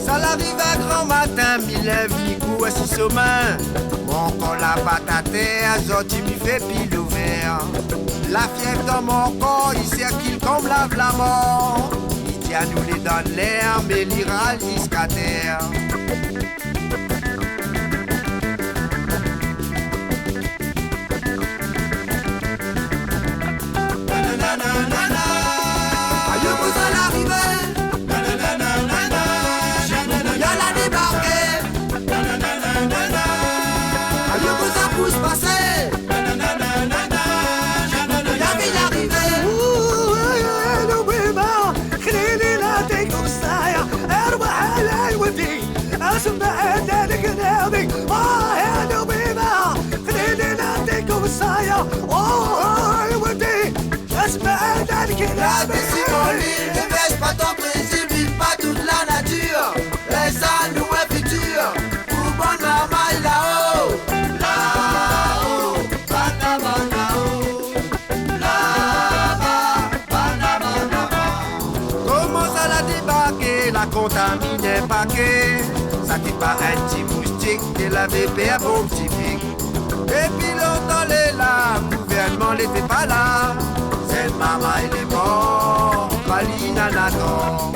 Ça l'arrive à grand matin, mille vie goût assis aux mains. Mon corps la patate, azote, il m'y fait pile ouvert. La fièvre dans mon corps, il circule comme la mort. Il tient nous les dans l'air, mais l'ira jusqu'à terre. La Bessie ne baisse pas ton plaisir, vive pas toute la nature. Laisse à nous un futur, pour bon maman là-haut. Là-haut, Panama là-haut. Là-bas, Panama là-bas. Comment ça l'a débarqué, la contaminée paquet. Ça n'est pas un petit moustique, qu'elle avait fait un bon petit pic. Et puis longtemps les là, le gouvernement n'était pas là. C'est maman, il est mort, Palina Nadan.